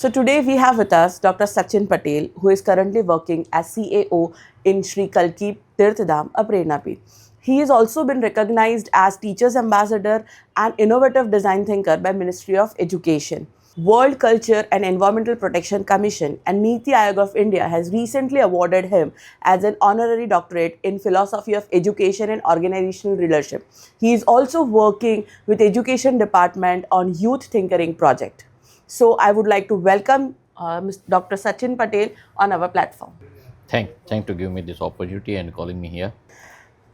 So today we have with us Dr. Sachin Patel, who is currently working as CAO in Sri Kalki Tirthadham, a Prerna Peeth. He has also been recognized as Teachers Ambassador and Innovative Design Thinker by Ministry of Education. World Culture and Environmental Protection Commission and Niti Aayog of India has recently awarded him as an honorary doctorate in Philosophy of Education and Organizational Leadership. He is also working with Education Department on Youth Tinkering project. So I would like to welcome Dr. Sachin Patel on our platform. Thank to give me this opportunity and calling me here.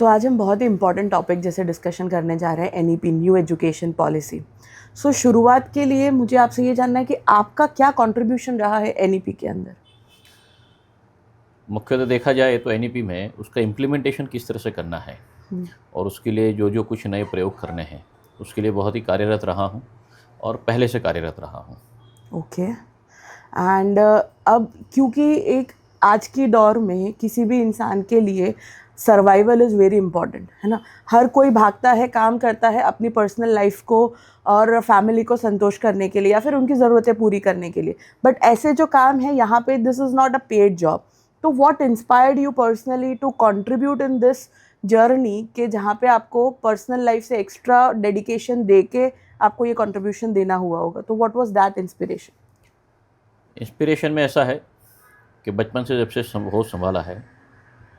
तो आज हम बहुत ही important topic जैसे discussion करने जा रहे हैं NEP new education policy. सो शुरुआत के लिए मुझे आपसे ये जानना है कि आपका क्या कंट्रीब्यूशन रहा है NEP के अंदर. मुख्यतः देखा जाए तो NEP में उसका इम्प्लीमेंटेशन किस तरह से करना है और उसके लिए जो कुछ नए प्रयोग करने हैं उसके लिए बहुत ही कार्यरत रहा हूँ और पहले से कार्यरत रहा हूँ. ओके. एंड अब क्योंकि एक आज की दौर में किसी भी इंसान के लिए सर्वाइवल इज़ वेरी इंपॉर्टेंट है ना. हर कोई भागता है, काम करता है अपनी पर्सनल लाइफ को और फैमिली को संतोष करने के लिए या फिर उनकी ज़रूरतें पूरी करने के लिए. बट ऐसे जो काम है यहाँ पे this is not a paid job. तो what inspired you personally to contribute in this journey के जहाँ पे आपको पर्सनल लाइफ से एक्स्ट्रा डेडिकेशन दे के आपको ये कंट्रीब्यूशन देना हुआ होगा. तो what was that inspiration? Inspiration में ऐसा है कि बचपन से जब से होश संभाला है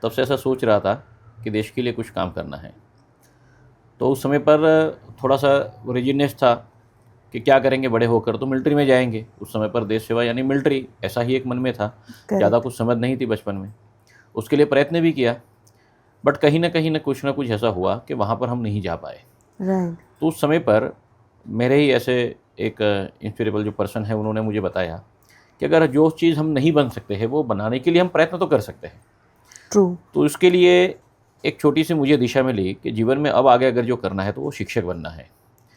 तब से ऐसा सोच रहा था कि देश के लिए कुछ काम करना है. तो उस समय पर थोड़ा सा रिजिडनेस था कि क्या करेंगे बड़े होकर, तो मिलिट्री में जाएंगे. उस समय पर देश सेवा यानी मिलिट्री ऐसा ही एक मन में था. ज़्यादा कुछ समझ नहीं थी बचपन में. उसके लिए प्रयत्न भी किया बट कहीं ना कुछ ऐसा हुआ कि वहाँ पर हम नहीं जा पाए. तो उस समय पर मेरे ही ऐसे एक इंस्पिरेबल जो पर्सन है उन्होंने मुझे बताया कि अगर जो चीज़ हम नहीं बन सकते हैं वो बनाने के लिए हम प्रयत्न तो कर सकते हैं. ट्रू. तो इसके लिए एक छोटी सी मुझे दिशा मिली कि जीवन में अब आगे अगर जो करना है तो वो शिक्षक बनना है.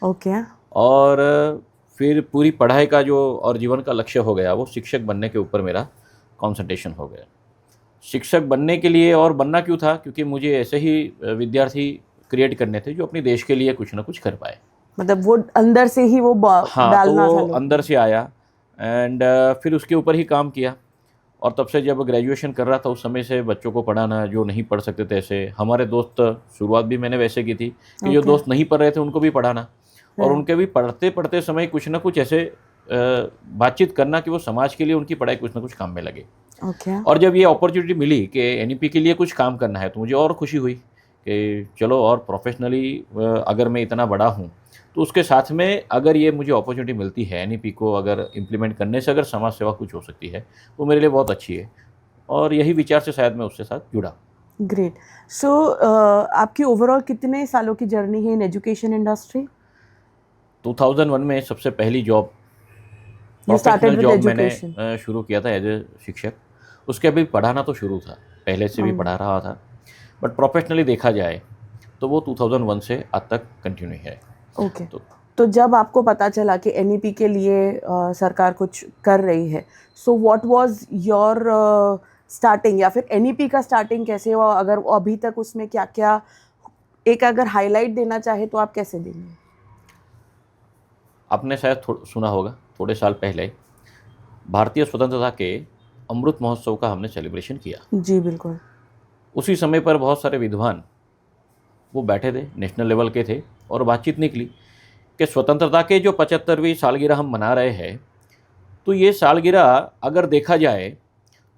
ओके. और फिर पूरी पढ़ाई का जो और जीवन का लक्ष्य हो गया वो शिक्षक बनने के ऊपर मेरा कंसंट्रेशन हो गया. शिक्षक बनने के लिए और बनना क्यों था, क्योंकि मुझे ऐसे ही विद्यार्थी क्रिएट करने थे जो अपने देश के लिए कुछ ना कुछ कर पाए. मतलब वो अंदर से ही वो डालना तो था. वो अंदर से आया एंड फिर उसके ऊपर ही काम किया. और तब से जब ग्रेजुएशन कर रहा था उस समय से बच्चों को पढ़ाना जो नहीं पढ़ सकते थे. ऐसे हमारे दोस्त, शुरुआत भी मैंने वैसे की थी कि जो दोस्त नहीं पढ़ रहे थे उनको भी पढ़ाना और उनके भी पढ़ते समय कुछ ना कुछ ऐसे बातचीत करना कि वो समाज के लिए उनकी पढ़ाई कुछ ना कुछ काम में लगे. और जब ये अपॉर्चुनिटी मिली कि NEP के लिए कुछ काम करना है तो मुझे और खुशी हुई कि चलो और प्रोफेशनली अगर मैं इतना बड़ा हूँ तो उसके साथ में अगर ये मुझे अपॉर्चुनिटी मिलती है NEP को अगर इम्प्लीमेंट करने से अगर समाज सेवा कुछ हो सकती है वो मेरे लिए बहुत अच्छी है. और यही विचार से शायद मैं उसके साथ जुड़ा. ग्रेट. सो आपकी ओवरऑल कितने सालों की जर्नी है इन एजुकेशन इंडस्ट्री? 2001 में सबसे पहली जॉब मैंने शुरू किया था एज ए शिक्षक. उसके अभी पढ़ाना तो शुरू था, पहले से भी पढ़ा रहा था बट प्रोफेशनली देखा जाए तो वो 2001 से आज तक कंटिन्यू है. ओके. तो जब आपको पता चला कि NEP के लिए सरकार कुछ कर रही है, so what was your starting या फिर NEP का स्टार्टिंग कैसे हुआ? अगर अभी तक उसमें क्या क्या एक अगर हाईलाइट देना चाहे तो आप कैसे देंगे? आपने शायद सुना होगा थोड़े साल पहले भारतीय स्वतंत्रता के अमृत महोत्सव का हमने सेलिब्रेशन किया. जी बिल्कुल. उसी समय पर बहुत सारे विद्वान वो बैठे थे, नेशनल लेवल के थे और बातचीत निकली कि स्वतंत्रता के जो 75वीं सालगिरह हम मना रहे हैं तो ये सालगिरह अगर देखा जाए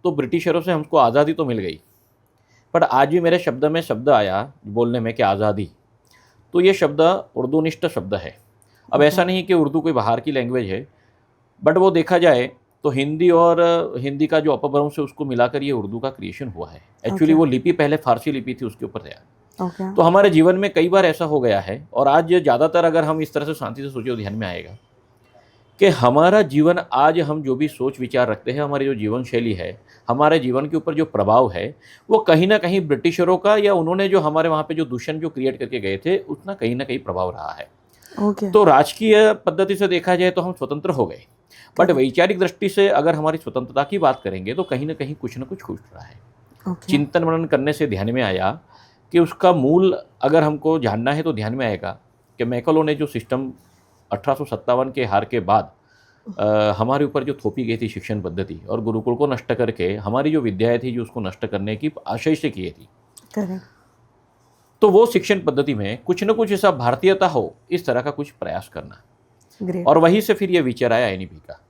तो ब्रिटिशरों से हमको आज़ादी तो मिल गई पर आज भी मेरे शब्द में शब्द आया बोलने में कि आज़ादी, तो ये शब्द उर्दूनिष्ठ शब्द है. अब ऐसा नहीं कि उर्दू कोई बाहर की लैंग्वेज है बट वो देखा जाए तो हिंदी और हिंदी का जो अपभ्रंश है उसको मिलाकर ये उर्दू का क्रिएशन हुआ है. एक्चुअली वो लिपि पहले फारसी लिपि थी, उसके ऊपर तैयार. तो हमारे जीवन में कई बार ऐसा हो गया है और आज ज़्यादातर अगर हम इस तरह से शांति से सोचे तो ध्यान में आएगा कि हमारा जीवन आज हम जो भी सोच विचार रखते हैं, हमारी जो जीवन शैली है, हमारे जीवन के ऊपर जो प्रभाव है वो कहीं ना कहीं ब्रिटिशरों का या उन्होंने जो हमारे वहाँ पे जो दूषण जो क्रिएट करके गए थे उसका कहीं ना कहीं प्रभाव रहा है. तो राजकीय पद्धति से देखा जाए तो हम स्वतंत्र हो गए बट वैचारिक दृष्टि से अगर हमारी स्वतंत्रता की बात करेंगे तो कहीं ना कहीं कुछ ना कुछ छूट रहा है. चिंतन मनन करने से ध्यान में आया कि उसका मूल अगर हमको जानना है तो ध्यान में आएगा कि मैकलो ने जो सिस्टम 1857 के हार के बाद हमारे ऊपर जो थोपी गई थी शिक्षण पद्धति और गुरुकुल को नष्ट करके हमारी जो विद्याएं थी जो उसको नष्ट करने की आशय से की थी, करेक्ट। तो वो शिक्षण पद्धति में कुछ न कुछ ऐसा भारतीयता हो इस तरह का कुछ प्रयास करना, ग्रेट। और वहीं से फिर ये विचार आया एनईपी का।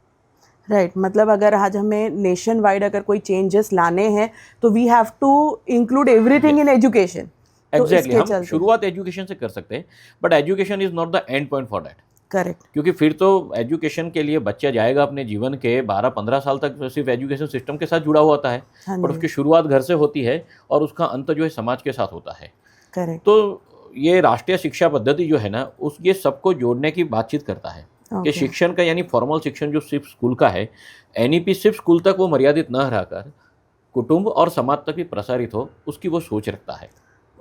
राइट, मतलब अगर आज हमें नेशन वाइड अगर कोई चेंजेस लाने हैं तो we have to include everything in education. Exactly, हम शुरुआत एजुकेशन से कर सकते हैं, but education is not the end point for that. Correct. क्योंकि फिर तो एजुकेशन के लिए बच्चा जाएगा अपने जीवन के 12-15 साल तक सिर्फ एजुकेशन सिस्टम के साथ जुड़ा हुआ होता है, हाँ पर जी। उसकी शुरुआत घर से होती है और उसका अंत जो है समाज के साथ होता है। करेक्ट। तो ये राष्ट्रीय शिक्षा पद्धति जो है ना, उस ये सबको जोड़ने की बातचीत करता है कि शिक्षण का यानी फॉर्मल शिक्षण जो सिर्फ स्कूल का है, एनईपी सिर्फ स्कूल तक वो मर्यादित न रहकर कुटुंब और समाज तक भी प्रसारित हो, उसकी वो सोच रखता है।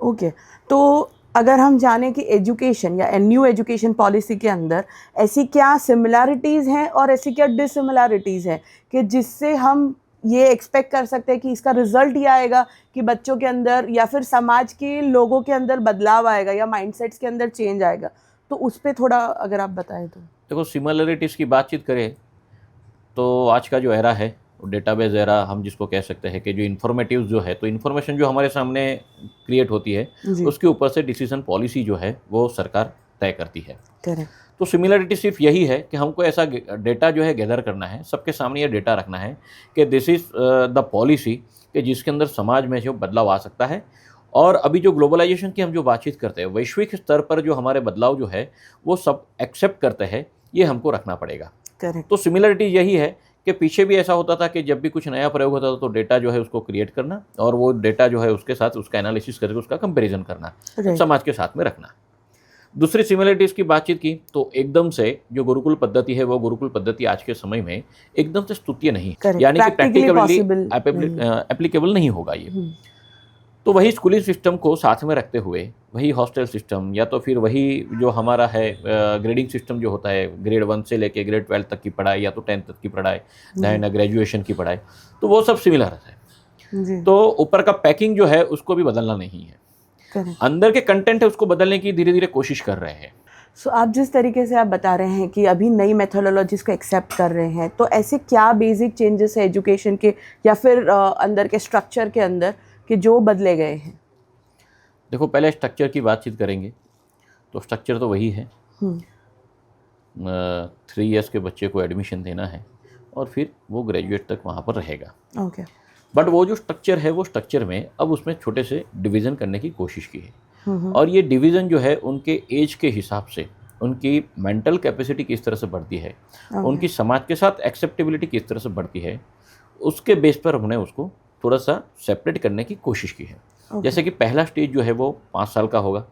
ओके, तो अगर हम जाने कि एजुकेशन या न्यू एजुकेशन पॉलिसी के अंदर ऐसी क्या सिमिलैरिटीज़ हैं और ऐसी क्या डिसिमिलैरिटीज़ हैं कि जिससे हम ये एक्सपेक्ट कर सकते हैं कि इसका रिजल्ट ये आएगा कि बच्चों के अंदर या फिर समाज के लोगों के अंदर बदलाव आएगा या माइंडसेट्स के अंदर चेंज आएगा, तो उस पर थोड़ा अगर आप बताएं तो। देखो, सिमिलरिटीज़ की बातचीत करें तो आज का जो एरा है डेटाबेस एरा हम जिसको कह सकते हैं कि जो इन्फॉर्मेटिव जो है, तो इन्फॉर्मेशन जो हमारे सामने क्रिएट होती है जी। उसके ऊपर से डिसीजन पॉलिसी जो है वो सरकार तय करती है। करेक्ट। तो सिमिलरिटी सिर्फ यही है कि हमको ऐसा डेटा जो है गैदर करना है, सबके सामने ये डेटा रखना है कि दिस इज़ द पॉलिसी कि जिसके अंदर समाज में जो बदलाव आ सकता है। और अभी जो ग्लोबलाइजेशन की हम जो बातचीत करते हैं, वैश्विक स्तर पर जो हमारे बदलाव जो है वो सब एक्सेप्ट करते हैं, ये हमको रखना पड़ेगा। करेक्ट। तो सिमिलरिटी यही है कि पीछे भी ऐसा होता था कि जब भी कुछ नया प्रयोग होता था तो डेटा जो है उसको क्रिएट करना और वो डेटा जो है उसके साथ उसका एनालिसिस करके उसका कंपैरिजन करना, Right. समाज के साथ में रखना। दूसरी सिमिलरिटीज़ की बातचीत की तो एकदम से जो गुरुकुल पद्धति है वो गुरुकुल पद्धति आज के समय में एकदम से स्तुत्य नहीं, Correct. यानी कि Practically प्रैक्टिकली possible एप्लीकेबल नहीं होगा ये। तो वही स्कूलिंग सिस्टम को साथ में रखते हुए वही हॉस्टल सिस्टम या तो फिर वही जो हमारा है ग्रेडिंग सिस्टम जो होता है, ग्रेड 1 से लेके ग्रेड 12 तक की पढ़ाई या तो 10 तक की पढ़ाई, देन ग्रेजुएशन की पढ़ाई, तो वो सब सिमिलर है। जी। तो ऊपर का पैकिंग जो है उसको भी बदलना नहीं है, करेक्ट। अंदर के कंटेंट है उसको बदलने की धीरे धीरे कोशिश कर रहे हैं। सो आप जिस तरीके से आप बता रहे हैं कि अभी नई मेथोडोलॉजीज को एक्सेप्ट कर रहे हैं, तो ऐसे क्या बेसिक चेंजेस है एजुकेशन के या फिर अंदर के स्ट्रक्चर के अंदर कि जो बदले गए हैं? देखो, पहले स्ट्रक्चर की बातचीत करेंगे तो स्ट्रक्चर तो वही है, 3 इयर्स के बच्चे को एडमिशन देना है और फिर वो ग्रेजुएट तक वहाँ पर रहेगा। ओके। बट वो जो स्ट्रक्चर है वो स्ट्रक्चर में अब उसमें छोटे से डिवीज़न करने की कोशिश की है, और ये डिवीज़न जो है उनके एज के हिसाब से उनकी मेंटल कैपेसिटी किस तरह से बढ़ती है, उनकी समाज के साथ एक्सेप्टेबिलिटी किस तरह से बढ़ती है, उसके बेस पर हमने उसको थोड़ा सा सेपरेट करने की कोशिश की है। जैसे कि पहला स्टेज जो है वो 5 साल का होगा,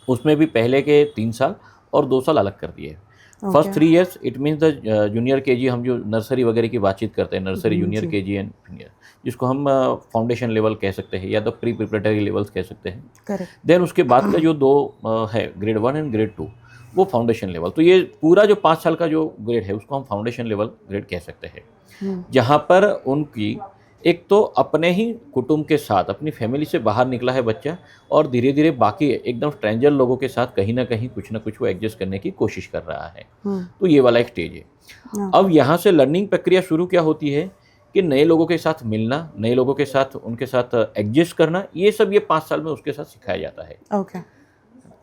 उसमें भी पहले के 3 साल और 2 साल अलग कर दिए। First 3 years it means the junior KG, हम जो नर्सरी वगैरह की बातचीत करते हैं, nursery, junior KG and junior, जिसको हम फाउंडेशन लेवल कह सकते हैं या तो प्री प्रिपरेटरी लेवल्स कह सकते हैं। करेक्ट। देन उसके बाद का जो 2 है ग्रेड 1 एंड ग्रेड 2, वो फाउंडेशन लेवल। तो ये पूरा जो 5 साल का जो ग्रेड है उसको हम फाउंडेशन लेवल ग्रेड कह सकते हैं, जहाँ पर उनकी एक तो अपने ही कुटुंब के साथ अपनी फैमिली से बाहर निकला है बच्चा और धीरे धीरे बाकी एकदम स्ट्रेंजर लोगों के साथ कहीं ना कहीं कुछ ना कुछ वो एडजस्ट करने की कोशिश कर रहा है। तो ये वाला एक स्टेज है। अब यहाँ से लर्निंग प्रक्रिया शुरू क्या होती है कि नए लोगों के साथ मिलना, नए लोगों के साथ उनके साथ एडजस्ट करना, ये सब ये 5 साल में उसके साथ सिखाया जाता है। ओके।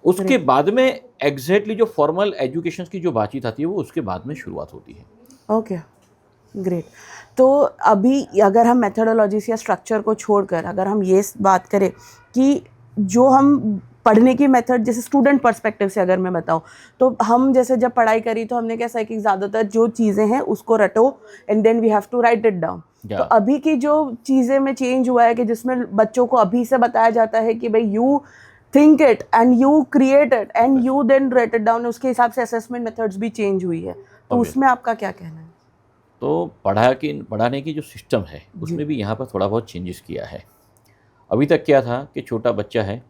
उसके बाद में एग्जैक्टली जो फॉर्मल एजुकेशन की जो बातचीत आती है वो उसके बाद में शुरुआत होती है। Okay, great. तो अभी अगर हम मेथोडोलॉजीज या स्ट्रक्चर को छोड़कर अगर हम ये बात करें कि जो हम पढ़ने की मेथड, जैसे स्टूडेंट पर्सपेक्टिव से अगर मैं बताऊं, तो हम जैसे जब पढ़ाई करी तो हमने कैसा है कि ज़्यादातर जो चीज़ें हैं उसको रटो and then we have to write it down. तो अभी की जो चीज़ें में चेंज हुआ है कि जिसमें बच्चों को अभी से बताया जाता है कि भाई you think it and you create it and you then write it down, उसके हिसाब से असेसमेंट मेथड्स भी चेंज हुई है। तो उसमें आपका क्या कहना है? तो पढ़ाने की जो सिस्टम है उसमें भी यहाँ पर थोड़ा बहुत चेंजेस किया है। अभी तक क्या था कि छोटा बच्चा है,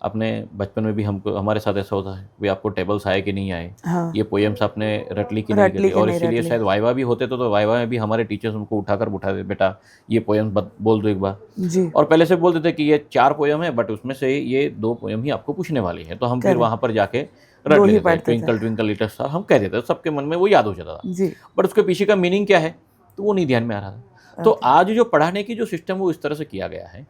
अपने बचपन में भी हमको हमारे साथ ऐसा होता है, भाई आपको टेबल्स आए कि नहीं आए, हाँ, ये पोएम्स आपने रट ली कि रट नहीं ली रटी, कि और नहीं रट इसीलिए ली। शायद वाइवा भी होते तो वाइवा में भी हमारे टीचर्स हमको उठाकर बिठा दे, बेटा ये पोएम बोल दो एक बार, जी, और पहले से बोल देते कि ये 4 पोएम है बट उसमें से ये 2 पोएम ही आपको पूछने वाली है, तो हम फिर करेक्ट, वहाँ पर जाके 2 रट ही लेते थे, पढ़ते थे। ट्विंकल ट्विंकल लिटिल स्टार हम कह देते थे, सबके मन में वो याद हो जाता था, जी, बट उसके पीछे का मीनिंग क्या है तो वो नहीं ध्यान में आ रहा था। तो ओके, आज जो पढ़ाने की जो सिस्टम वो इस तरह से किया गया है,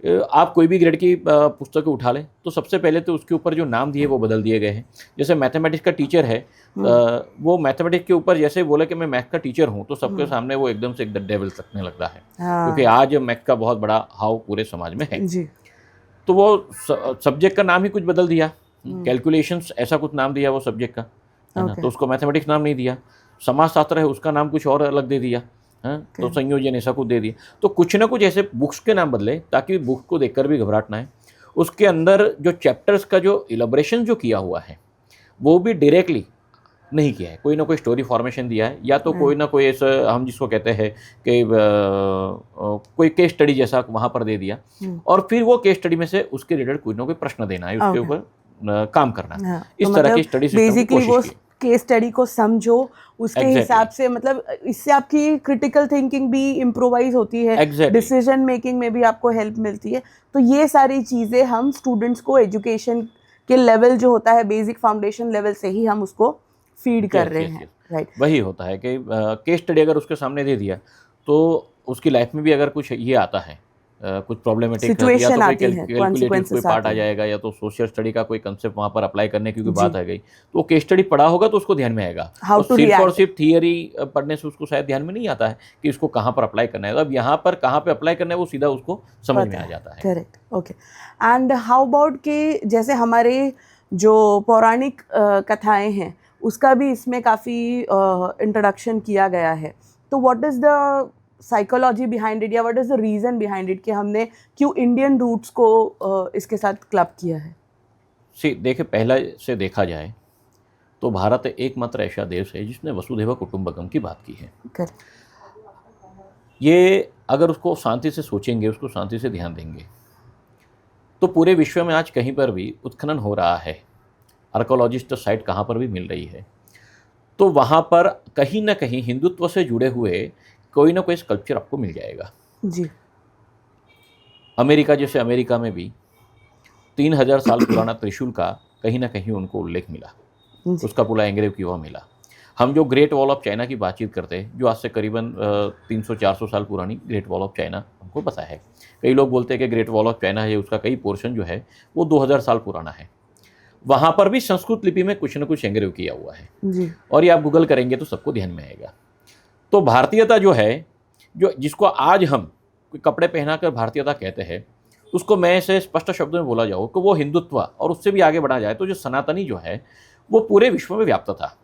आप कोई भी ग्रेड की पुस्तकें उठा लें तो सबसे पहले तो उसके ऊपर जो नाम दिए वो बदल दिए गए हैं। जैसे मैथमेटिक्स का टीचर है, वो मैथमेटिक्स के ऊपर जैसे बोले कि मैं मैथ का टीचर हूँ तो सबके सामने वो एकदम से एक डेविल लगने लगता है, क्योंकि हाँ, आज मैथ का बहुत बड़ा हाव पूरे समाज में है। जी, तो वो सब्जेक्ट का नाम ही कुछ बदल दिया, कैलकुलेशंस ऐसा कुछ नाम दिया वो सब्जेक्ट का, है ना, ओके, तो उसको मैथमेटिक्स नाम नहीं दिया। समाजशास्त्र है उसका नाम कुछ और अलग दे दिया, हाँ, तो ओके, संयोजन ऐसा कुछ दे दिया। तो कुछ ना कुछ ऐसे बुक्स के नाम बदले ताकि बुक को देखकर भी घबराहट ना है। उसके अंदर जो चैप्टर्स का जो इलेबोरेशन जो किया हुआ है वो भी डायरेक्टली नहीं किया है, कोई ना कोई स्टोरी फॉर्मेशन दिया है, या तो कोई ना कोई ऐसा हम जिसको कहते हैं कि कोई केस स्टडी जैसा वहाँ पर दे दिया, और फिर वो केस स्टडी में से उसके रिलेटेड कोई ना कोई प्रश्न देना है, उसके ओके, ऊपर काम करना है। हाँ, इस तो तरह की मतलब स्टडी सिस्टम की बेसिकली वो कोशिश की। केस स्टडी को समझो, उसके Exactly. हिसाब से मतलब इससे आपकी क्रिटिकल थिंकिंग भी इम्प्रोवाइज होती है, Exactly. डिसीजन मेकिंग में भी आपको हेल्प मिलती है। तो ये सारी चीज़ें हम स्टूडेंट्स को एजुकेशन के लेवल जो होता है बेसिक फाउंडेशन लेवल से ही हम उसको फीड कर Yes, रहे yes, हैं, yes. राइट, वही होता है कि केस स्टडी अगर उसके सामने दे दिया तो उसकी लाइफ में भी अगर कुछ ये आता है, कुछ प्रॉब्लमेटिक, या तो सिचुएशन कोई आती है, कैलकुलेटिव कोई कॉन्सिक्वेंसेस पार्ट आ आते हैं। जाएगा, या तो सोशल स्टडी का कोई कंसेप्ट वहाँ पर अप्लाई करने की कोई जी, बात आ गई, तो वो केस स्टडी पढ़ा होगा तो उसको ध्यान में आएगा। हाउ और टू सिर्फ और रिएक्ट, सिर्फ थियरी पढ़ने से उसको शायद ध्यान में नहीं आता है कि इसको कहाँ पर अप्लाई करना है। तो अब यहाँ पर कहाँ पे अप्लाई करना है वो सीधा उसको समझ में पता आ है, जाता है। Correct, okay. And how about कि जैसे हमारे जो पौराणिक कथाएं हैं उसका भी इसमें काफ़ी इंट्रोडक्शन किया गया है, तो what is the psychology behind it, या what is the reason behind it कि हमने क्यों इंडियन रूट्स को इसके साथ क्लब किया है? देखिए, पहला से देखा जाए तो भारत एकमात्र ऐसा देश है जिसने वसुधैव कुटुंबकम की बात की है। करेक्ट, ये अगर उसको शांति से सोचेंगे, उसको शांति से ध्यान देंगे, तो पूरे विश्व में आज कहीं पर भी उत्खनन हो रहा है, आर्कोलॉजिस्ट साइट कहाँ पर भी मिल रही है, तो वहाँ पर कहीं ना कहीं हिंदुत्व से जुड़े हुए कोई ना कोई स्कल्पचर आपको मिल जाएगा। जी, अमेरिका जैसे अमेरिका में भी 3000 साल पुराना त्रिशूल का कहीं ना कहीं उनको उल्लेख मिला, जी, उसका पूरा एंग्रेव किया हुआ मिला। हम जो ग्रेट वॉल ऑफ चाइना की बातचीत करते हैं, जो आज से करीबन 300-400 साल पुरानी ग्रेट वॉल ऑफ चाइना हमको पता है। कई लोग बोलते हैं कि ग्रेट वॉल ऑफ चाइना है, उसका कई पोर्शन जो है वो 2000 साल पुराना है। वहाँ पर भी संस्कृत लिपि में कुछ न कुछ एंग्रेव किया हुआ है, जी, और ये आप गूगल करेंगे तो सबको ध्यान में आएगा। तो भारतीयता जो है, जो जिसको आज हम कोई कपड़े पहनाकर भारतीयता कहते हैं, उसको मैं ऐसे स्पष्ट शब्दों में बोला जाऊँ कि वो हिंदुत्व, और उससे भी आगे बढ़ा जाए तो जो सनातनी जो है वो पूरे विश्व में व्याप्त था।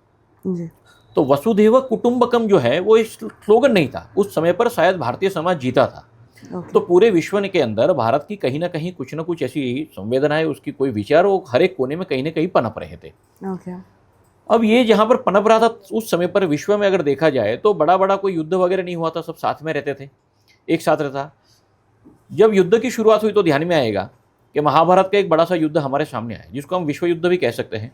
जी, तो वसुधैव कुटुंबकम जो है वो एक स्लोगन नहीं था, उस समय पर शायद भारतीय समाज जीता था। ओके, तो पूरे विश्व के अंदर भारत की कहीं ना कहीं कुछ ना कुछ ऐसी संवेदनाएं, उसकी कोई विचार वो हर एक कोने में कहीं ना कहीं पनप रहे थे। ओके, अब ये जहाँ पर पनप रहा था उस समय पर विश्व में अगर देखा जाए तो बड़ा बड़ा कोई युद्ध वगैरह नहीं हुआ था, सब साथ में रहते थे, एक साथ रहता। जब युद्ध की शुरुआत हुई तो ध्यान में आएगा कि महाभारत का एक बड़ा सा युद्ध हमारे सामने आया, जिसको हम विश्व युद्ध भी कह सकते हैं।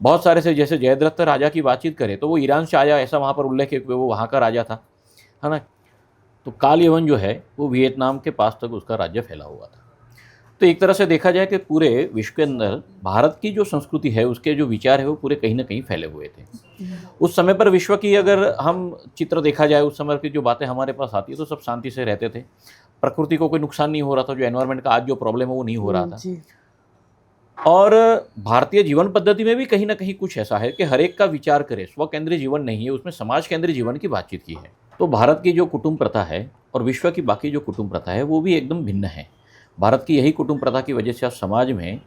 बहुत सारे से, जैसे जयद्रथ राजा की बातचीत करें तो वो ईरान से आया, ऐसा वहाँ पर उल्लेख है कि वो वहाँ का राजा था, है ना। तो काल यवन जो है वो वियतनाम के पास तक उसका राज्य फैला हुआ था। तो एक तरह से देखा जाए कि पूरे विश्व के अंदर भारत की जो संस्कृति है, उसके जो विचार है वो पूरे कहीं ना कहीं फैले हुए थे। उस समय पर विश्व की अगर हम चित्र देखा जाए, उस समय की जो बातें हमारे पास आती है तो सब शांति से रहते थे, प्रकृति को कोई नुकसान नहीं हो रहा था, जो एनवायरनमेंट का आज जो प्रॉब्लम है वो नहीं हो रहा था। जी, और भारतीय जीवन पद्धति में भी कहीं ना कहीं कुछ ऐसा है कि हर एक का विचार करे, स्व केंद्रीय जीवन नहीं है, उसमें समाज केंद्रीय जीवन की बातचीत की है। तो भारत की जो कुटुंब प्रथा है और विश्व की बाकी जो कुटुंब प्रथा है वो भी एकदम भिन्न है। भारत की यही कुटुंब प्रथा की वजह से आज समाज में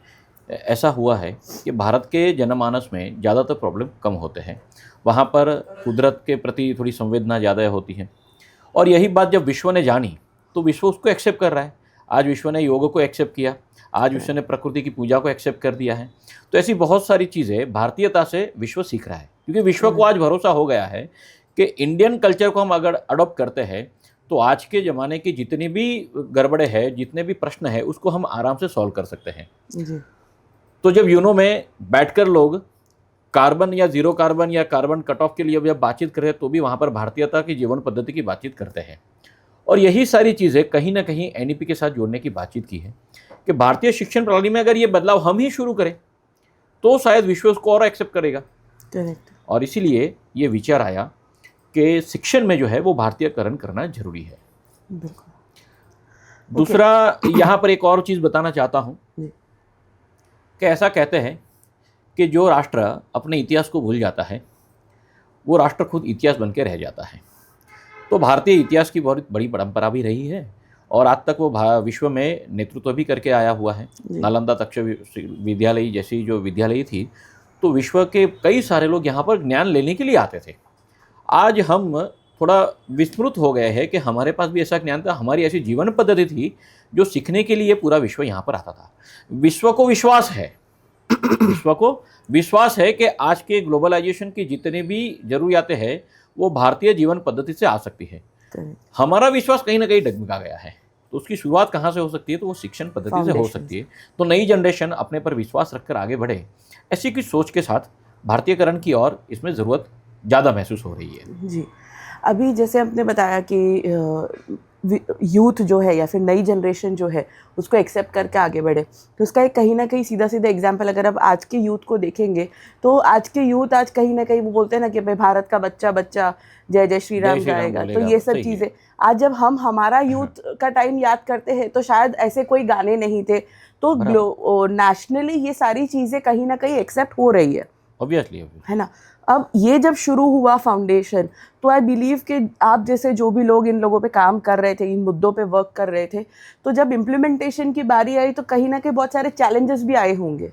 ऐसा हुआ है कि भारत के जनमानस में ज़्यादातर प्रॉब्लम कम होते हैं, वहाँ पर कुदरत के प्रति थोड़ी संवेदना ज़्यादा होती है। और यही बात जब विश्व ने जानी तो विश्व उसको एक्सेप्ट कर रहा है। आज विश्व ने योग को एक्सेप्ट किया, आज विश्व ने प्रकृति की पूजा को एक्सेप्ट कर दिया है। तो ऐसी बहुत सारी चीज़ें भारतीयता से विश्व सीख रहा है, क्योंकि विश्व को आज भरोसा हो गया है कि इंडियन कल्चर को हम अगर अडॉप्ट करते हैं तो आज के ज़माने की जितनी भी गड़बड़े हैं, जितने भी प्रश्न हैं, उसको हम आराम से सॉल्व कर सकते हैं। जी। तो जब यूनो में बैठकर लोग कार्बन या ज़ीरो कार्बन या कार्बन कट ऑफ के लिए जब बातचीत कर रहे हैं, तो भी वहाँ पर भारतीयता की जीवन पद्धति की बातचीत करते हैं। और यही सारी चीज़ें कहीं न कहीं एनईपी के साथ जोड़ने की बातचीत की है कि भारतीय शिक्षण प्रणाली में अगर ये बदलाव हम ही शुरू करें, तो शायद विश्व उसको और एक्सेप्ट करेगा। करेक्ट। और इसीलिए ये विचार आया कि शिक्षण में जो है वो भारतीयकरण करना ज़रूरी है। बिल्कुल। दूसरा, यहाँ पर एक और चीज़ बताना चाहता हूँ जी। कि ऐसा कहते हैं कि जो राष्ट्र अपने इतिहास को भूल जाता है, वो राष्ट्र खुद इतिहास बन के रह जाता है। तो भारतीय इतिहास की बहुत बड़ी परंपरा भी रही है और आज तक वो विश्व में नेतृत्व भी करके आया हुआ है। जी। नालंदा विद्यालय जैसी जो विद्यालय थी, तो विश्व के कई सारे लोग यहाँ पर ज्ञान लेने के लिए आते थे। आज हम थोड़ा विस्मृत हो गए हैं कि हमारे पास भी ऐसा ज्ञान था, हमारी ऐसी जीवन पद्धति थी जो सीखने के लिए पूरा विश्व यहाँ पर आता था। विश्व को विश्वास है विश्व को विश्वास है कि आज के ग्लोबलाइजेशन की जितनी भी ज़रूरियातें हैं वो भारतीय जीवन पद्धति से आ सकती है। करेक्ट। हमारा विश्वास कहीं ना कहीं डगमगा गया है, तो उसकी शुरुआत कहाँ से हो सकती है? तो वो शिक्षण पद्धति से हो फाउंडेशन सकती है। तो नई जनरेशन अपने पर विश्वास रखकर आगे बढ़े, ऐसी कुछ सोच के साथ भारतीयकरण की ओर इसमें ज़रूरत ज़्यादा महसूस हो रही है। जी। अभी जैसे आपने बताया कि यूथ जो है या फिर नई जनरेशन जो है उसको एक्सेप्ट करके आगे बढ़े, तो उसका एक कहीं ना कहीं सीधा सीधा एग्जांपल अगर आप आज के यूथ को देखेंगे, तो आज के यूथ आज कहीं ना कहीं वो बोलते हैं ना कि भाई भारत का बच्चा बच्चा जय जय श्री राम गाएगा। तो बोलेगा, ये सब सही है। चीज़ें आज जब हम हमारा यूथ का टाइम याद करते हैं तो शायद ऐसे कोई गाने नहीं थे, तो नेशनली ये सारी चीज़ें कहीं ना कहीं एक्सेप्ट हो रही है, ऑब्वियसली। है ना। अब ये जब शुरू हुआ फाउंडेशन, तो आई बिलीव कि आप जैसे जो भी लोग इन लोगों पे काम कर रहे थे, इन मुद्दों पे वर्क कर रहे थे, तो जब इम्प्लीमेंटेशन की बारी आई तो कहीं ना कहीं बहुत सारे चैलेंजेस भी आए होंगे।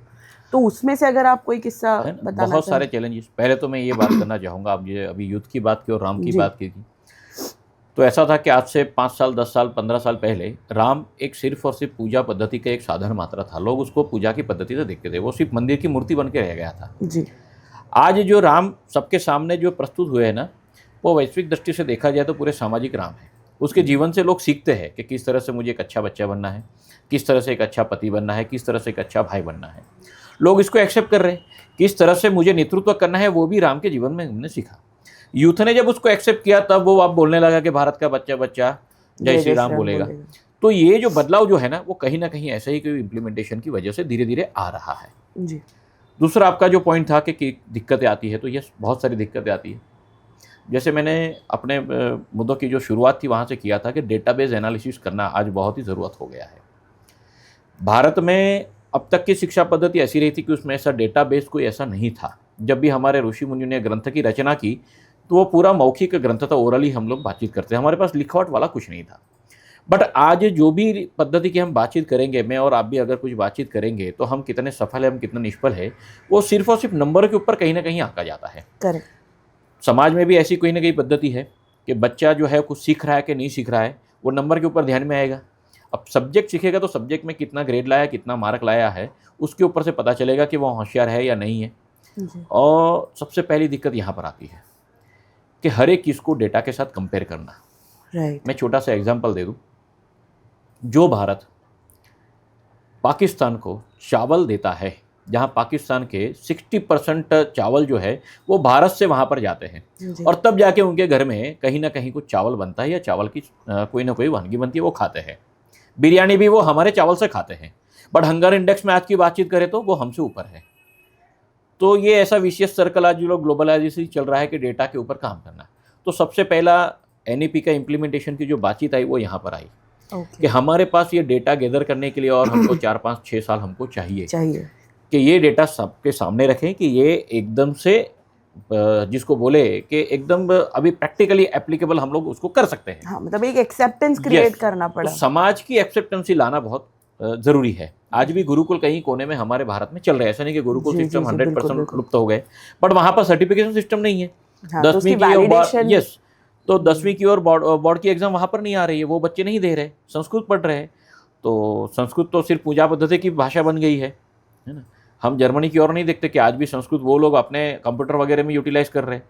तो उसमें से अगर आप कोई किस्सा बताना बहुत सारे चाहें। चैलेंजेस। पहले तो मैं ये बात करना चाहूँगा, आप ये अभी यूथ की बात की और राम की जी। बात की थी, तो ऐसा था कि आज से 5 साल 10 साल 15 साल पहले राम एक सिर्फ और सिर्फ पूजा पद्धति का एक साधन मात्र था। लोग उसको पूजा की पद्धति से देखते थे, वो सिर्फ मंदिर की मूर्ति बन के रह गया था। जी। आज जो राम सबके सामने जो प्रस्तुत हुए हैं ना, वो वैश्विक दृष्टि से देखा जाए तो पूरे सामाजिक राम है। उसके जीवन से लोग सीखते हैं कि किस तरह से मुझे एक अच्छा बच्चा बनना है, किस तरह से एक अच्छा पति बनना है, किस तरह से एक अच्छा भाई बनना है। लोग इसको एक्सेप्ट कर रहे हैं, किस तरह से मुझे नेतृत्व करना है, वो भी राम के जीवन में हमने सीखा। यूथ ने जब उसको एक्सेप्ट किया, तब वो अब बोलने लगा कि भारत का बच्चा बच्चा जय श्री राम बोलेगा। तो ये जो बदलाव जो है ना, वो कहीं ना कहीं ऐसे ही कोई इम्प्लीमेंटेशन की वजह से धीरे धीरे आ रहा है। जी। दूसरा आपका जो पॉइंट था कि दिक्कतें आती है, तो ये बहुत सारी दिक्कतें आती है। जैसे मैंने अपने मुद्दों की जो शुरुआत थी वहाँ से किया था कि डेटाबेस एनालिसिस करना आज बहुत ही ज़रूरत हो गया है। भारत में अब तक की शिक्षा पद्धति ऐसी रही थी कि उसमें ऐसा डेटाबेस कोई ऐसा नहीं था। जब भी हमारे ऋषि मुनियों ने ग्रंथ की रचना की, तो वो पूरा मौखिक ग्रंथ था, ओरली हम लोग बातचीत करते हैं, हमारे पास लिखावट वाला कुछ नहीं था। बट आज जो भी पद्धति की हम बातचीत करेंगे, मैं और आप भी अगर कुछ बातचीत करेंगे, तो हम कितने सफल हैं, हम कितने निष्फल है, वो सिर्फ और सिर्फ नंबर के ऊपर कहीं ना कहीं आंका जाता है। करेक्ट। समाज में भी ऐसी कोई ना कोई पद्धति है कि बच्चा जो है कुछ सीख रहा है कि नहीं सीख रहा है, वो नंबर के ऊपर ध्यान में आएगा। अब सब्जेक्ट सीखेगा तो सब्जेक्ट में कितना ग्रेड लाया, कितना मार्क लाया है, उसके ऊपर से पता चलेगा कि वो होशियार है या नहीं है। जी। और सबसे पहली दिक्कत यहाँ पर आती है कि हर एक चीज़ को डेटा के साथ कंपेयर करना। राइट। मैं छोटा सा एग्जांपल दे दूँ। जो भारत पाकिस्तान को चावल देता है, जहाँ पाकिस्तान के 60% चावल जो है वो भारत से वहाँ पर जाते हैं, जी। और तब जाके उनके घर में कहीं ना कहीं कुछ चावल बनता है या चावल की कोई ना कोई वानगी बनती है, वो खाते हैं। बिरयानी भी वो हमारे चावल से खाते हैं। बट हंगर इंडेक्स में आज की बातचीत करें तो वो हमसे ऊपर है। तो ये ऐसा विशेष सर्कल आज जो लोग ग्लोबलाइजेशन चल रहा है कि डेटा के ऊपर काम करना। तो सबसे पहला एनईपी का इम्प्लीमेंटेशन की जो बातचीत आई वो यहाँ पर आई कि हमारे पास ये डेटा गैदर करने के लिए और हमको 4 5 6 साल हमको चाहिए कि ये डेटा सबके सामने रखें कि ये एकदम से जिसको बोले कि एकदम अभी प्रैक्टिकली एप्लीकेबल हम लोग उसको कर सकते हैं। हाँ, मतलब एक एक्सेप्टेंस क्रिएट करना पड़ा। तो समाज की एक्सेप्टेंसी लाना बहुत ज़रूरी है। आज भी गुरुकुल कहीं कोने में हमारे भारत में चल रहे हैं, ऐसा नहीं कि गुरुकुल सिस्टम 100% लुप्त हो गए, बट वहाँ पर सर्टिफिकेशन सिस्टम नहीं है। 10वीं की यस, तो 10वीं की और बोर्ड की एग्जाम वहाँ पर नहीं आ रही है, वो बच्चे नहीं दे रहे, संस्कृत पढ़ रहे हैं। तो संस्कृत तो सिर्फ पूजा पद्धति की भाषा बन गई है ना। हम जर्मनी की ओर नहीं देखते कि आज भी संस्कृत वो लोग अपने कंप्यूटर वगैरह में यूटिलाइज कर रहे हैं।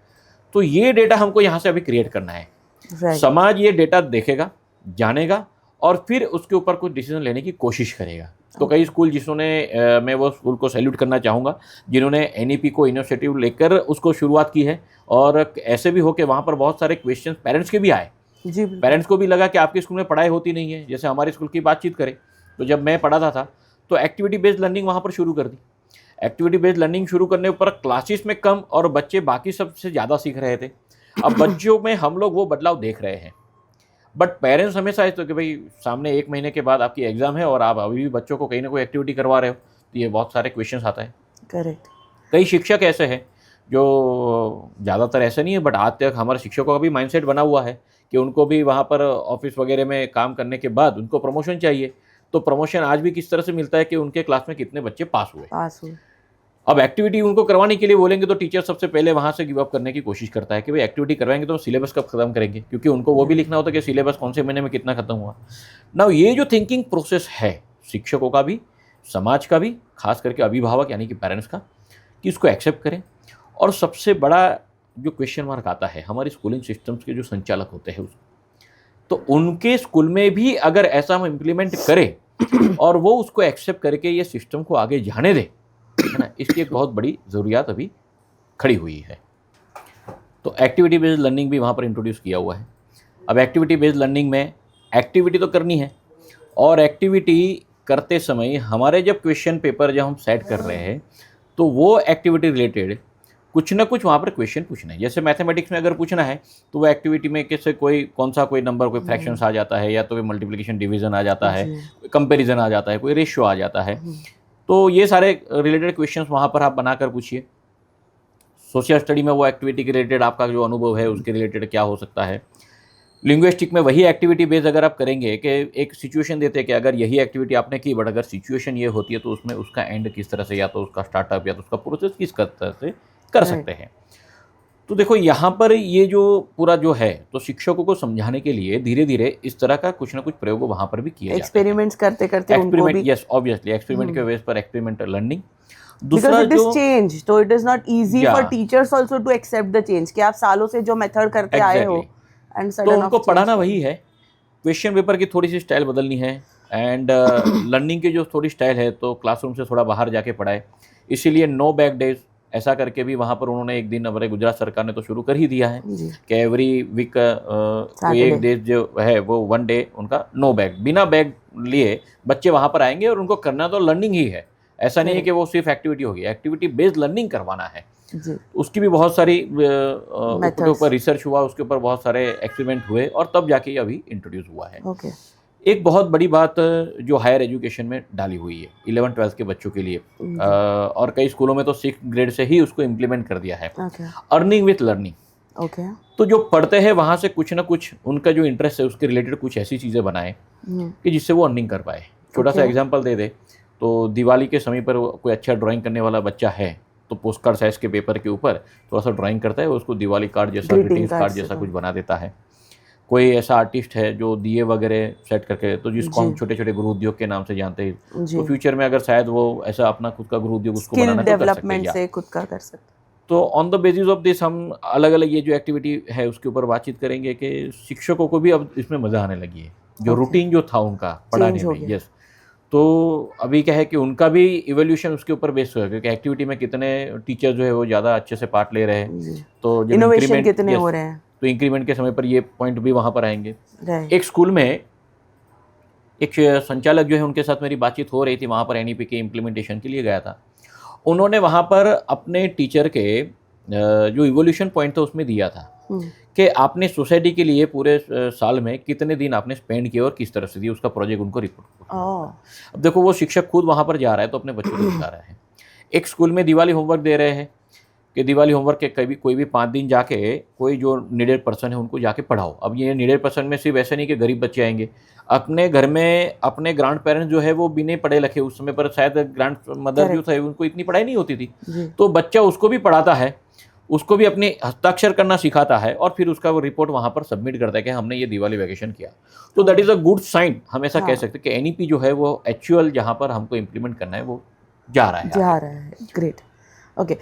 तो ये डेटा हमको यहाँ से अभी क्रिएट करना है Right. समाज ये डेटा देखेगा, जानेगा और फिर उसके ऊपर कुछ डिसीजन लेने की कोशिश करेगा। तो कई स्कूल जिन्होंने मैं वो स्कूल को सैल्यूट करना चाहूँगा जिन्होंने एनईपी को इनिशिएटिव लेकर उसको शुरुआत की है, और ऐसे भी हो कि वहाँ पर बहुत सारे क्वेश्चन पेरेंट्स के भी आए। जी बिल्कुल। पेरेंट्स को भी लगा कि आपके स्कूल में पढ़ाई होती नहीं है। जैसे हमारे स्कूल की बातचीत करें तो जब मैं पढ़ाता था तो एक्टिविटी बेस्ड लर्निंग वहाँ पर शुरू कर दी। एक्टिविटी बेस्ड लर्निंग शुरू करने पर क्लासेस में कम और बच्चे बाकी सबसे ज़्यादा सीख रहे थे। अब बच्चों में हम लोग वो बदलाव देख रहे हैं, बट पेरेंट्स हमेशा तो कि भाई सामने 1 महीने के बाद आपकी एग्ज़ाम है और आप अभी भी बच्चों को कहीं ना कोई एक्टिविटी करवा रहे हो, तो ये बहुत सारे क्वेश्चंस आता है। करेक्ट। कई शिक्षक ऐसे हैं जो, ज़्यादातर ऐसे नहीं है बट आज तक हमारे शिक्षकों का भी माइंडसेट बना हुआ है कि उनको भी वहाँ पर ऑफिस वगैरह में काम करने के बाद उनको प्रमोशन चाहिए। तो प्रमोशन आज भी किस तरह से मिलता है कि उनके क्लास में कितने बच्चे पास हुए। अब एक्टिविटी उनको करवाने के लिए बोलेंगे तो टीचर सबसे पहले वहाँ से गिव अप करने की कोशिश करता है कि भाई एक्टिविटी करवाएंगे तो सिलेबस कब खत्म करेंगे, क्योंकि उनको वो भी लिखना होता है कि सिलेबस कौन से महीने में कितना खत्म हुआ। ना ये जो थिंकिंग प्रोसेस है शिक्षकों का भी, समाज का भी, खास करके अभिभावक यानी कि पेरेंट्स का, कि इसको एक्सेप्ट करें। और सबसे बड़ा जो क्वेश्चन मार्क आता है हमारी स्कूलिंग सिस्टम्स के जो संचालक होते हैं तो उनके स्कूल में भी अगर ऐसा हम इम्प्लीमेंट करें और वो उसको एक्सेप्ट करके ये सिस्टम को आगे जाने दें, है ना, इसकी एक बहुत बड़ी ज़रूरियात अभी खड़ी हुई है। तो एक्टिविटी बेस्ड लर्निंग भी वहाँ पर इंट्रोड्यूस किया हुआ है। अब एक्टिविटी बेस्ड लर्निंग में एक्टिविटी तो करनी है, और एक्टिविटी करते समय हमारे जब क्वेश्चन पेपर जब हम सेट कर रहे हैं तो वो एक्टिविटी रिलेटेड कुछ ना कुछ वहाँ पर क्वेश्चन पूछना है। जैसे मैथमेटिक्स में अगर पूछना है तो वो एक्टिविटी में कैसे कोई नंबर, कोई फ्रैक्शंस आ जाता है, या तो कोई मल्टीप्लिकेशन डिवीजन आ जाता है, कंपैरिजन आ जाता है, कोई रेशियो आ जाता है। तो ये सारे रिलेटेड क्वेश्चंस वहाँ पर आप बनाकर पूछिए। सोशल स्टडी में वो एक्टिविटी के रिलेटेड आपका जो अनुभव है उसके रिलेटेड क्या हो सकता है। लिंग्विस्टिक में वही एक्टिविटी बेस्ड अगर आप करेंगे कि एक सिचुएशन देते हैं कि अगर यही एक्टिविटी आपने की बट अगर सिचुएशन ये होती है तो उसमें उसका एंड किस तरह से, या तो उसका स्टार्टअप या तो उसका प्रोसेस किस तरह से कर सकते हैं। तो देखो यहाँ पर ये जो पूरा जो है तो शिक्षकों को समझाने के लिए धीरे धीरे इस तरह का कुछ ना कुछ प्रयोग वहाँ पर भी किए जाते हैं। एक्सपेरिमेंट्स करते करते उनको भी, यस ऑब्वियसली एक्सपेरिमेंट के बेस पर experimental learning. Because it is change, so it is not easy for teachers also to accept the change कि आप सालों से जो मेथड करते आए हो and तो उनको पढ़ाना वही है, क्वेश्चन पेपर की थोड़ी सी स्टाइल बदलनी है, एंड लर्निंग की जो थोड़ी स्टाइल है तो क्लासरूम से थोड़ा बाहर जाके पढ़ाए। इसीलिए नो बैग डेज ऐसा करके भी वहाँ पर उन्होंने एक दिन, हमारे गुजरात सरकार ने तो शुरू कर ही दिया है कि एवरी वीक कोई एक डे जो है वो 1 डे उनका नो बैग, बिना बैग लिए बच्चे वहाँ पर आएंगे और उनको करना तो लर्निंग ही है। ऐसा नहीं है कि वो सिर्फ एक्टिविटी होगी, एक्टिविटी बेस्ड लर्निंग करवाना है। उसकी भी बहुत सारी उसके ऊपर रिसर्च हुआ, उसके ऊपर बहुत सारे एक्सपेरिमेंट हुए और तब जाके अभी इंट्रोड्यूस हुआ है। एक बहुत बड़ी बात जो हायर एजुकेशन में डाली हुई है 11-12 के बच्चों के लिए, और कई स्कूलों में तो 6th ग्रेड से ही उसको इम्प्लीमेंट कर दिया है, अर्निंग विथ लर्निंग। तो जो पढ़ते हैं वहाँ से कुछ ना कुछ उनका जो इंटरेस्ट है उसके रिलेटेड कुछ ऐसी चीज़ें बनाएं कि जिससे वो अर्निंग कर पाए। छोटा सा एग्जाम्पल दे दे तो दिवाली के समय पर कोई अच्छा ड्राइंग करने वाला बच्चा है तो पोस्ट कार्ड साइज के पेपर के ऊपर थोड़ा सा ड्राइंग करता है, उसको दिवाली कार्ड जैसा, ग्रीटिंग्स कार्ड जैसा कुछ बना देता है। कोई ऐसा आर्टिस्ट है जो दिए वगैरह सेट करके, तो जिसको हम छोटे छोटे गृह उद्योग के नाम से जानते हैं, तो फ्यूचर में अगर शायद वो ऐसा अपना खुद का गृह उद्योग उसको बनाना तो डेवलपमेंट से खुद का कर सकते। तो on the basis of this हम अलग अलग ये जो एक्टिविटी है उसके ऊपर बातचीत करेंगे कि शिक्षकों को भी अब इसमें मज़ा आने लगी है। जो रूटीन जो था उनका पढ़ाने में, यस, तो अभी क्या है कि उनका भी इवोल्यूशन उसके ऊपर बेस्ड हुआ है, क्योंकि एक्टिविटी में कितने टीचर जो है वो ज़्यादा अच्छे से पार्ट ले रहे हैं, तो इनोवेशन कितने हो रहे हैं, तो इंक्रीमेंट के समय पर ये पॉइंट भी वहाँ पर आएंगे। एक स्कूल में एक संचालक जो है उनके साथ मेरी बातचीत हो रही थी, वहाँ पर एनईपी के इम्प्लीमेंटेशन के लिए गया था। उन्होंने वहाँ पर अपने टीचर के जो इवोल्यूशन पॉइंट था उसमें दिया था कि आपने सोसाइटी के लिए पूरे साल में कितने दिन आपने स्पेंड किए और किस तरह से दिए, उसका प्रोजेक्ट उनको रिपोर्ट। अब देखो वो शिक्षक खुद वहाँ पर जा रहा है तो अपने बच्चों को दिखा रहा है। एक स्कूल में दिवाली होमवर्क दे रहे हैं कि दिवाली होमवर्क के कोई भी 5 दिन जाके कोई जो नीडेड पर्सन है उनको जाके पढ़ाओ। अब ये नीडेड पर्सन में सिर्फ ऐसे नहीं कि गरीब बच्चे आएंगे, अपने घर में अपने ग्रैंड पेरेंट्स जो है वो बिना पढ़े लिखे, उस समय पर शायद ग्रैंड मदर जो थे उनको इतनी पढ़ाई नहीं होती थी, तो बच्चा उसको भी पढ़ाता है, उसको भी अपने हस्ताक्षर करना सिखाता है और फिर उसका वो रिपोर्ट वहाँ पर सबमिट करता है कि हमने ये दिवाली वैकेशन किया। तो that is a good sign. हम ऐसा कह सकते हैं कि एनईपी जो है वो एक्चुअल जहाँ पर हमको इम्प्लीमेंट करना है वो जा रहा है। ग्रेट। ओके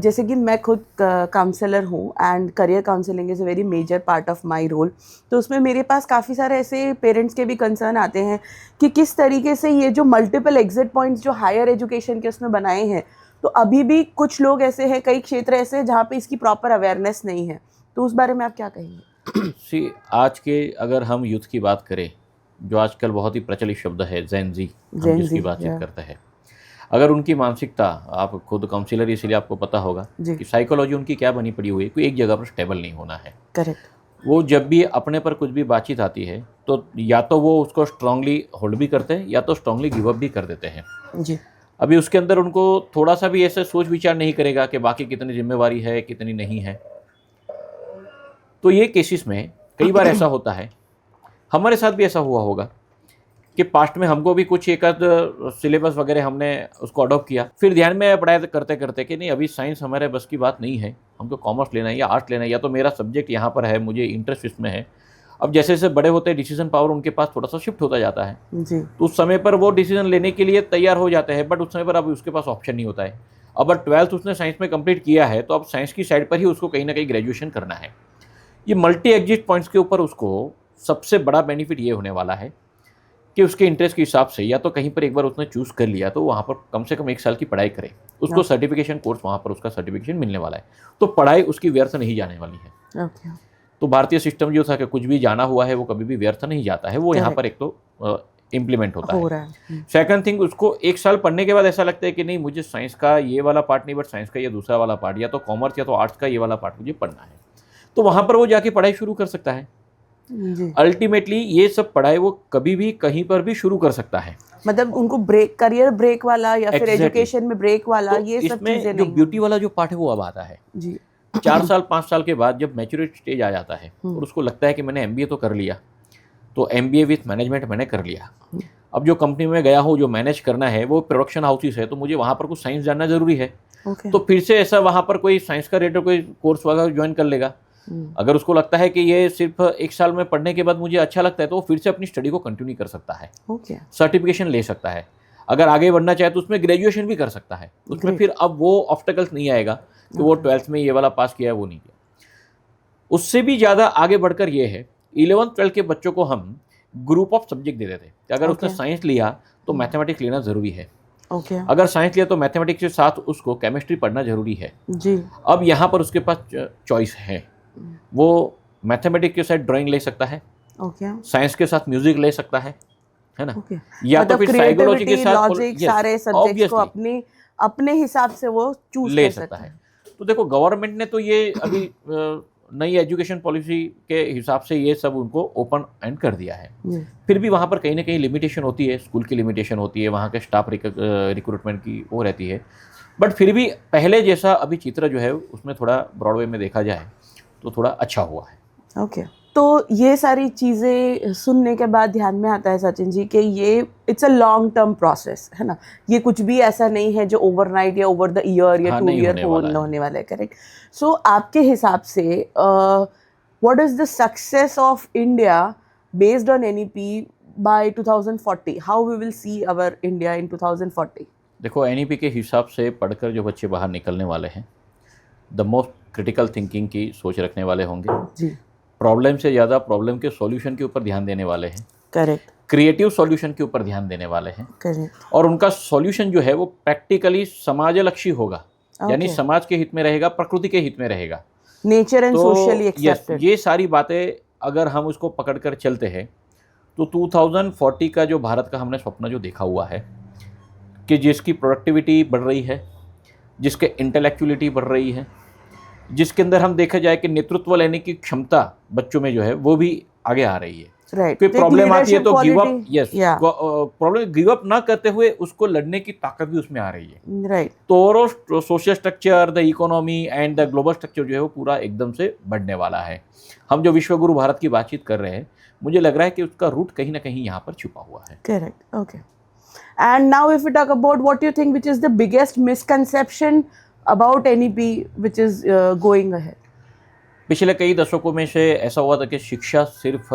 जैसे कि मैं खुद काउंसलर हूँ and career counselling is a very major part of my role. तो उसमें मेरे पास काफ़ी सारे ऐसे पेरेंट्स के भी कंसर्न आते हैं कि किस तरीके से ये जो मल्टीपल एग्जिट पॉइंट्स जो हायर एजुकेशन के उसमें बनाए हैं, तो अभी भी कुछ लोग ऐसे हैं, कई क्षेत्र ऐसे हैं जहाँ पे इसकी प्रॉपर अवेयरनेस नहीं है। तो उस बारे में आप क्या कहेंगे? सी आज के अगर हम यूथ की बात करें, जो आजकल बहुत ही प्रचलित शब्द है जेन जी, हम जेन जिसकी जी, बातचीत या करते हैं, अगर उनकी मानसिकता, आप खुद काउंसलर इसलिए आपको पता होगा जी, कि साइकोलॉजी उनकी क्या बनी पड़ी हुई है, कोई एक जगह पर स्टेबल नहीं होना है। करेक्ट। वो जब भी अपने पर कुछ भी बातचीत आती है तो या तो वो उसको स्ट्रांगली होल्ड भी करते हैं या तो स्ट्रांगली गिव अप भी कर देते हैं। जी, अभी उसके अंदर उनको थोड़ा सा भी ऐसे सोच विचार नहीं करेगा कि बाकी कितनी जिम्मेवारी है कितनी नहीं है। तो ये केसेस में कई बार ऐसा होता है, हमारे साथ भी ऐसा हुआ होगा कि पास्ट में हमको भी कुछ एक आध सिलेबस वगैरह हमने उसको अडॉप्ट किया, फिर ध्यान में पढ़ाई करते करते कि नहीं अभी साइंस हमारे बस की बात नहीं है, हमको कॉमर्स लेना है या आर्ट्स लेना है, या तो मेरा सब्जेक्ट यहाँ पर है, मुझे इंटरेस्ट इसमें है। अब जैसे जैसे बड़े होते हैं डिसीजन पावर उनके पास थोड़ा सा शिफ्ट होता जाता है, जी, तो उस समय पर वो डिसीजन लेने के लिए तैयार हो जाते हैं, बट उस समय पर अब उसके पास ऑप्शन नहीं होता है। अब 12th उसने साइंस में कंप्लीट किया है तो अब साइंस की साइड पर ही उसको कहीं ना कहीं ग्रेजुएशन करना है। ये मल्टी एग्जिट पॉइंट्स के ऊपर उसको सबसे बड़ा बेनिफिट ये होने वाला है कि उसके इंटरेस्ट के हिसाब से या तो कहीं पर एक बार उसने चूज़ कर लिया तो वहाँ पर कम से कम 1 साल की पढ़ाई करे, उसको सर्टिफिकेशन कोर्स वहाँ पर उसका सर्टिफिकेशन मिलने वाला है, तो पढ़ाई उसकी व्यर्थ नहीं जाने वाली है। ओके, तो भारतीय सिस्टम जो था कि कुछ भी जाना हुआ है वो कभी भी व्यर्थ नहीं जाता है, वो यहाँ पर एक तो इम्प्लीमेंट होता हो है। रहा है। सेकंड थिंग, उसको 1 साल पढ़ने के बाद ऐसा लगता है कि नहीं मुझे साइंस का ये वाला पार्ट नहीं, बट साइंस का ये दूसरा वाला पार्ट, या तो कॉमर्स या तो आर्ट्स का ये वाला पार्ट मुझे पढ़ना है, तो वहाँ पर वो जाके पढ़ाई शुरू कर सकता है। जी, अल्टीमेटली ये सब पढ़ाई वो कभी भी कहीं पर भी शुरू कर सकता है। मतलब उनको ब्रेक, करियर ब्रेक वाला या फिर Exactly. एजुकेशन में ब्रेक वाला, तो ये सब इसमें चीजें जो नहीं ब्यूटी वाला जो पार्ट है वो अब आता है। जी, 4 साल 5 साल के बाद जब मैच्योरिटी स्टेज आ जाता है और उसको लगता है कि मैंने एमबीए तो कर लिया, तो एमबीए विथ मैनेजमेंट मैंने कर लिया, अब जो कंपनी में गया हूँ जो मैनेज करना है वो प्रोडक्शन हाउसेस है, तो मुझे वहाँ पर कुछ साइंस जानना जरूरी है। ओके, तो फिर से ऐसा वहाँ पर कोई साइंस का रिलेटेड कोई कोर्स वगैरह ज्वाइन कर लेगा। अगर उसको लगता है कि ये सिर्फ 1 साल में पढ़ने के बाद मुझे अच्छा लगता है तो वो फिर से अपनी स्टडी को कंटिन्यू कर सकता है, ओके, सर्टिफिकेशन ले सकता है। अगर आगे बढ़ना चाहे तो उसमें ग्रेजुएशन भी कर सकता है, उसमें फिर अब वो ऑब्स्टेकल्स नहीं आएगा कि वो 12th में ये वाला पास किया है वो नहीं किया। उससे भी ज़्यादा आगे बढ़कर ये है, 11th 12th के बच्चों को हम ग्रुप ऑफ सब्जेक्ट देते थे कि अगर उसने साइंस लिया तो मैथमेटिक्स लेना ज़रूरी है, ओके, अगर साइंस लिया तो मैथमेटिक्स के साथ उसको केमिस्ट्री पढ़ना ज़रूरी है। जी, अब यहाँ पर उसके पास चॉइस है, वो मैथमेटिक्स के साथ ड्राइंग ले सकता है, ओके, साइंस के साथ म्यूजिक ले सकता है ना, ओके, या तो मतलब फिर साइकोलॉजी के क्रिएटिविटी, साथ लॉजिक, सारे सब्जेक्ट्स को अपने अपने हिसाब से वो चूज ले कर सकता सकता है। तो देखो गवर्नमेंट ने तो ये अभी नई एजुकेशन पॉलिसी के हिसाब से ये सब उनको ओपन एंड कर दिया है। जी, फिर भी वहाँ पर कहीं ना कहीं लिमिटेशन होती है, स्कूल की लिमिटेशन होती है, वहाँ के स्टाफ रिक्रूटमेंट की वो रहती है, बट फिर भी पहले जैसा अभी चित्र जो है उसमें थोड़ा ब्रॉडवे में देखा जाए तो थोड़ा अच्छा हुआ है। ओके। तो ये सारी चीज़ें सुनने के बाद ध्यान में आता है सचिन जी कि ये it's a long term process है ना, ये कुछ भी ऐसा नहीं है जो ओवरनाइट या ओवर द ईयर या हाँ, 2 नहीं ईयर होने वाला है। होने वाला है, करेक्ट। सो आपके हिसाब से what is the success of India based on NEP by 2040, how we will see our India in 2040? देखो एनईपी के हिसाब से पढ़कर जो बच्चे बाहर निकलने वाले हैं, द मोस्ट क्रिटिकल थिंकिंग की सोच रखने वाले होंगे, जी, प्रॉब्लम से ज़्यादा प्रॉब्लम के सॉल्यूशन के ऊपर ध्यान देने वाले हैं, करेक्ट, क्रिएटिव सॉल्यूशन के ऊपर ध्यान देने वाले हैं, करेक्ट, और उनका सॉल्यूशन जो है वो प्रैक्टिकली समाजलक्षी होगा, यानी Okay. समाज के हित में रहेगा, प्रकृति के हित में रहेगा। नेचर एंड तो सोशली यस, एक्सेप्टेड। ये सारी बातें अगर हम उसको पकड़कर चलते हैं तो 2040 का जो भारत का हमने सपना जो देखा हुआ है कि जिसकी प्रोडक्टिविटी बढ़ रही है, जिसके इंटेलेक्चुअलिटी बढ़ रही है, जिसके अंदर हम देखा जाए कि नेतृत्व लेने की क्षमता बच्चों में जो है वो भी आगे आ रही है। राइट, कोई प्रॉब्लम आती है तो गिव अप, यस, या प्रॉब्लम गिव अप ना करते हुए उसको लड़ने की ताकत भी उसमें आ रही है। राइट, तो overall social structure, the economy and the global structure जो है वो पूरा एकदम से बढ़ने वाला है। हम जो विश्वगुरु भारत की बातचीत कर रहे हैं, मुझे लग रहा है कि उसका रूट कहीं ना कहीं यहाँ पर छुपा हुआ है। correct, okay. And now if we talk about what you think which is the biggest misconception about NEP which is going ahead? पिछले कई दशकों में से ऐसा हुआ था कि शिक्षा सिर्फ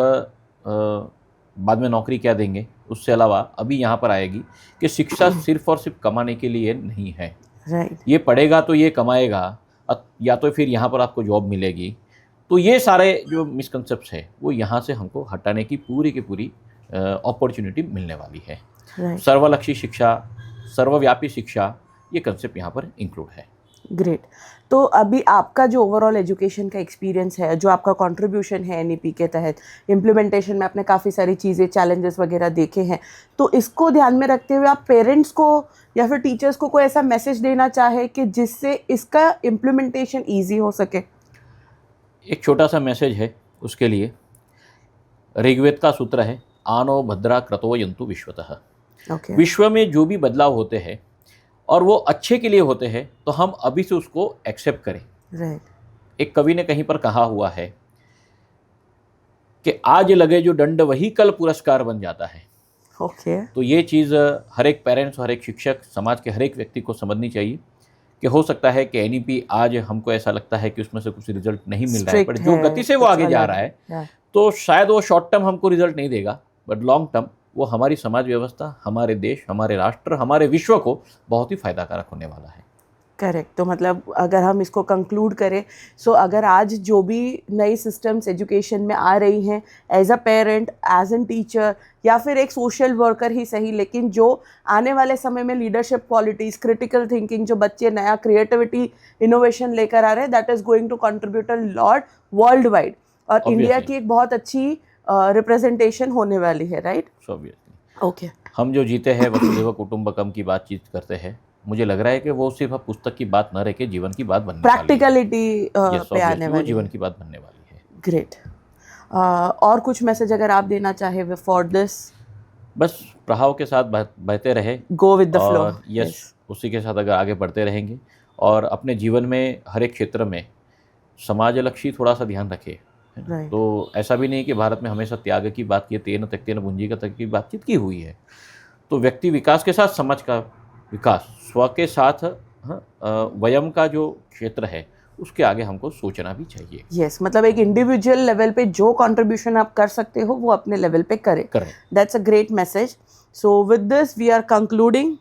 बाद में नौकरी क्या देंगे, उससे अलावा अभी यहाँ पर आएगी कि शिक्षा सिर्फ और सिर्फ कमाने के लिए नहीं है। राइट। ये पढ़ेगा तो ये कमाएगा, या तो फिर यहाँ पर आपको जॉब मिलेगी। तो ये सारे जो मिसकंसेप्ट्स है वो यहाँ से हमको हटाने की पूरी अपॉर्चुनिटी मिलने वाली है। राइट। सर्वलक्षी शिक्षा, सर्वव्यापी शिक्षा, ये कंसेप्ट यहाँ पर इंक्लूड है। ग्रेट। तो अभी आपका जो ओवरऑल एजुकेशन का एक्सपीरियंस है, जो आपका कंट्रीब्यूशन है एनईपी के तहत इम्प्लीमेंटेशन में, आपने काफ़ी सारी चीज़ें, चैलेंजेस वगैरह देखे हैं, तो इसको ध्यान में रखते हुए आप पेरेंट्स को या फिर टीचर्स को कोई ऐसा मैसेज देना चाहे कि जिससे इसका इम्प्लीमेंटेशन ईजी हो सके? एक छोटा सा मैसेज है उसके लिए। ऋग्वेद का सूत्र है, आनो भद्रा क्रतो यंतु विश्वतः। ओके। विश्व में जो भी बदलाव होते हैं और वो अच्छे के लिए होते हैं, तो हम अभी से उसको एक्सेप्ट करें। राइट। एक कवि ने कहीं पर कहा हुआ है कि आज लगे जो दंड वही कल पुरस्कार बन जाता है। ओके। तो ये चीज़ हर एक पेरेंट्स, हर एक शिक्षक, समाज के हर एक व्यक्ति को समझनी चाहिए कि हो सकता है कि एनईपी आज हमको ऐसा लगता है कि उसमें से कुछ रिजल्ट नहीं मिल रहा है, पर जो गति से वो आगे जा रहा है, तो शायद वो शॉर्ट टर्म हमको रिजल्ट नहीं देगा, बट लॉन्ग टर्म वो हमारी समाज व्यवस्था, हमारे देश, हमारे राष्ट्र, हमारे विश्व को बहुत ही फायदाकारक होने वाला है। करेक्ट। तो मतलब अगर हम इसको कंक्लूड करें, सो अगर आज जो भी नई सिस्टम्स एजुकेशन में आ रही हैं, as a parent, as an teacher, या फिर एक सोशल वर्कर ही सही, लेकिन जो आने वाले समय में लीडरशिप क्वालिटीज़, क्रिटिकल थिंकिंग, जो बच्चे नया क्रिएटिविटी, इनोवेशन लेकर आ रहे हैं, that is going to contribute a lot worldwide, और इंडिया की एक बहुत अच्छी रिप्रेजेंटेशन होने वाली है। राइट। ऑब्वियसली। ओके। हम जो जीते हैं वसुधैव कुटुंबकम की बातचीत करते हैं, मुझे लग रहा है कि वो सिर्फ अब पुस्तक की बात न रह के जीवन की बात बनने वाली है। प्रैक्टिकलिटी पे आने वो वाली जीवन है। की बात बनने वाली है। ग्रेट। और कुछ मैसेज अगर आप देना चाहे फॉर दिस? बस प्रभाव के साथ बहते रहे, गो विद द फ्लो। और यस, उसी के साथ अगर आगे बढ़ते रहेंगे और अपने जीवन में हर एक क्षेत्र में समाजलक्षी थोड़ा सा ध्यान रखें। Right. तो ऐसा भी नहीं कि भारत में हमेशा त्याग की बात की, तेन त्यक्तेन भुंजीगा तक की बातचीत की हुई है। तो व्यक्ति विकास के साथ समाज का विकास, स्व के साथ वयम का जो क्षेत्र है उसके आगे हमको सोचना भी चाहिए। यस, मतलब एक इंडिविजुअल लेवल पे जो कंट्रीब्यूशन आप कर सकते हो वो अपने लेवल पे करें। करें। That's a great message. So with this we are concluding